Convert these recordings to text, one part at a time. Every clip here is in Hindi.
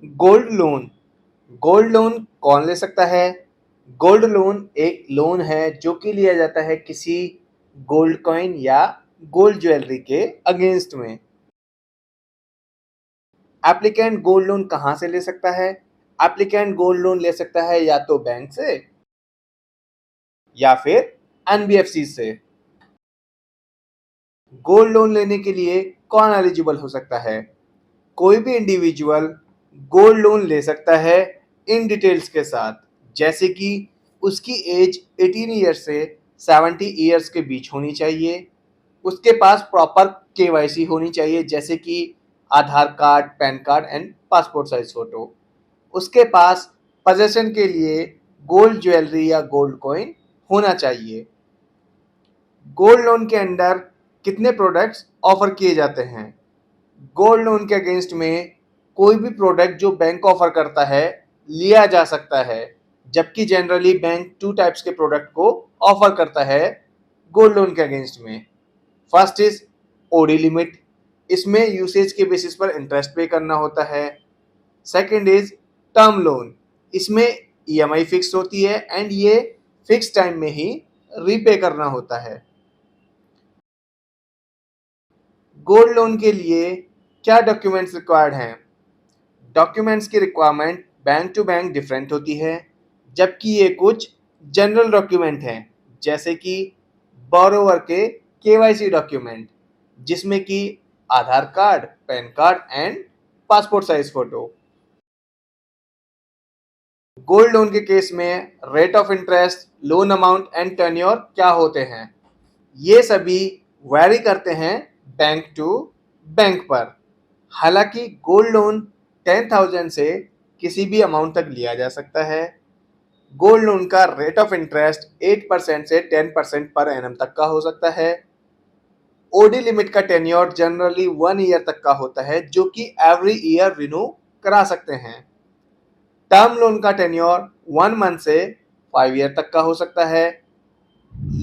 Gold loan. गोल्ड लोन कौन ले सकता है? गोल्ड लोन एक लोन है जो कि लिया जाता है किसी गोल्ड कॉइन या गोल्ड ज्वेलरी के अगेंस्ट में। एप्लीकेंट गोल्ड लोन कहाँ से ले सकता है? एप्लीकेंट गोल्ड लोन ले सकता है या तो बैंक से या फिर एनबीएफसी से। गोल्ड लोन लेने के लिए कौन एलिजिबल हो सकता है? कोई भी इंडिविजुअल गोल्ड लोन ले सकता है इन डिटेल्स के साथ, जैसे कि उसकी एज 18 ईयर से 70 ईयर्स के बीच होनी चाहिए, उसके पास प्रॉपर केवाईसी होनी चाहिए जैसे कि Aadhaar card, PAN card and passport size photo, उसके पास पोजेशन के लिए गोल्ड ज्वेलरी या गोल्ड कॉइन होना चाहिए। गोल्ड लोन के अंडर कितने प्रोडक्ट्स ऑफर किए जाते हैं? गोल्ड लोन के अगेंस्ट में कोई भी प्रोडक्ट जो बैंक ऑफर करता है लिया जा सकता है, जबकि जनरली बैंक टू टाइप्स के प्रोडक्ट को ऑफर करता है गोल्ड लोन के अगेंस्ट में। फर्स्ट इज ओडी लिमिट, इसमें यूसेज के बेसिस पर इंटरेस्ट पे करना होता है। सेकंड इज टर्म लोन, इसमें ईएमआई फिक्स होती है एंड ये फिक्स टाइम में ही रीपे करना होता है। गोल्ड लोन के लिए क्या डॉक्यूमेंट्स रिक्वायर्ड हैं? डॉक्यूमेंट्स की requirement bank to bank different होती है, जबकि ये कुछ जनरल डॉक्यूमेंट हैं जैसे कि बोरोवर के केवाईसी डॉक्यूमेंट, जिसमें कि Aadhaar card, PAN card and passport size photo. Gold loan के केस में rate of interest, loan amount and tenure क्या होते हैं? ये सभी वैरी करते हैं बैंक टू बैंक पर। हालांकि गोल्ड लोन 10,000 से किसी भी अमाउंट तक लिया जा सकता है। गोल्ड लोन का रेट ऑफ इंटरेस्ट 8% से 10% पर एनम तक का हो सकता है। ओडी लिमिट का टेन्योर जनरली 1 ईयर तक का होता है, जो कि एवरी ईयर रिन्यू करा सकते हैं। टर्म लोन का टेन्योर 1 मंथ से 5 ईयर तक का हो सकता है।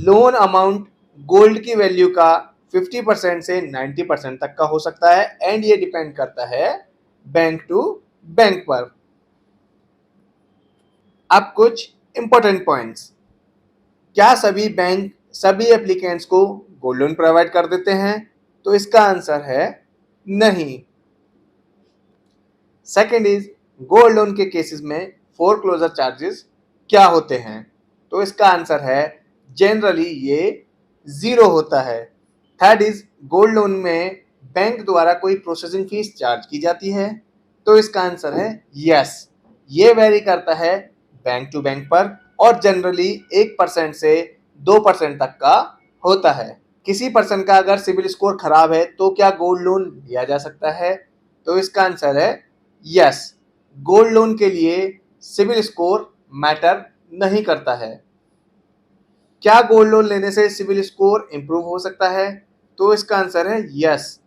लोन अमाउंट गोल्ड की वैल्यू का 50% से 90% तक का हो सकता है एंड ये डिपेंड करता है बैंक टू बैंक पर। अब कुछ इंपॉर्टेंट पॉइंट्स। क्या सभी बैंक सभी एप्लीकेंट्स को गोल्ड लोन प्रोवाइड कर देते हैं? तो इसका आंसर है नहीं। सेकंड इज गोल्ड लोन के केसेस में फोरक्लोजर चार्जेस क्या होते हैं? तो इसका आंसर है जनरली ये 0 होता है। थर्ड इज गोल्ड लोन में बैंक द्वारा कोई प्रोसेसिंग फीस चार्ज की जाती है? तो इसका आंसर है यस। ये वेरी करता है बैंक टू बैंक पर और जनरली 1% से 2% तक का होता है। किसी पर्सन का अगर सिविल स्कोर खराब है तो क्या गोल्ड लोन लिया जा सकता है? तो इसका आंसर है यस। गोल्ड लोन के लिए सिविल स्कोर मैटर नहीं करता है। क्या गोल्ड लोन लेने से सिविल स्कोर इंप्रूव हो सकता है? तो इसका आंसर है यस।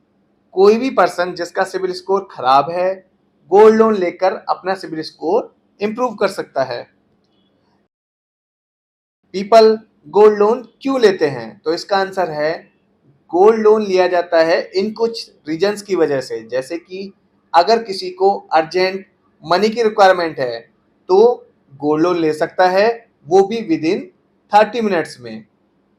कोई भी पर्सन जिसका सिविल स्कोर खराब है, गोल्ड लोन लेकर अपना सिविल स्कोर इंप्रूव कर सकता है। पीपल गोल्ड लोन क्यों लेते हैं? तो इसका आंसर है गोल्ड लोन लिया जाता है इन कुछ रीजंस की वजह से, जैसे कि अगर किसी को अर्जेंट मनी की रिक्वायरमेंट है तो गोल्ड लोन ले सकता है, वो भी विद इन 30 मिनट्स में।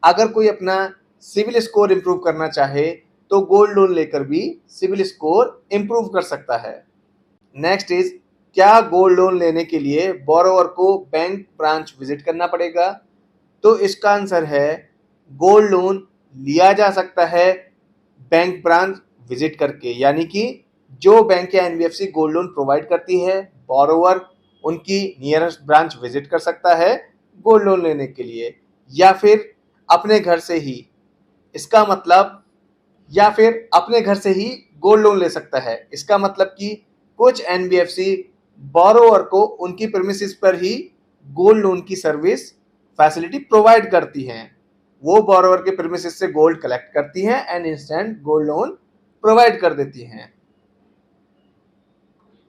अगर कोई अपना सिविल स्कोर इंप्रूव करना चाहे तो गोल्ड लोन लेकर भी सिविल स्कोर इंप्रूव कर सकता है। नेक्स्ट इज क्या गोल्ड लोन लेने के लिए बोरोवर को बैंक ब्रांच विजिट करना पड़ेगा? तो इसका आंसर है गोल्ड लोन लिया जा सकता है बैंक ब्रांच विजिट करके, यानी कि जो बैंक या एनबीएफसी गोल्ड लोन प्रोवाइड करती है, बोरोवर उनकी नियरेस्ट ब्रांच विजिट कर सकता है गोल्ड लोन लेने के लिए, या फिर अपने घर से ही इसका मतलब या फिर अपने घर से ही गोल्ड लोन ले सकता है। इसका मतलब कि कुछ एनबीएफसी बोरोवर को उनकी प्रेमिसेस पर ही गोल्ड लोन की सर्विस फैसिलिटी प्रोवाइड करती हैं। वो बोरोवर के प्रेमिसेस से गोल्ड कलेक्ट करती हैं and instant gold loan provide कर देती हैं।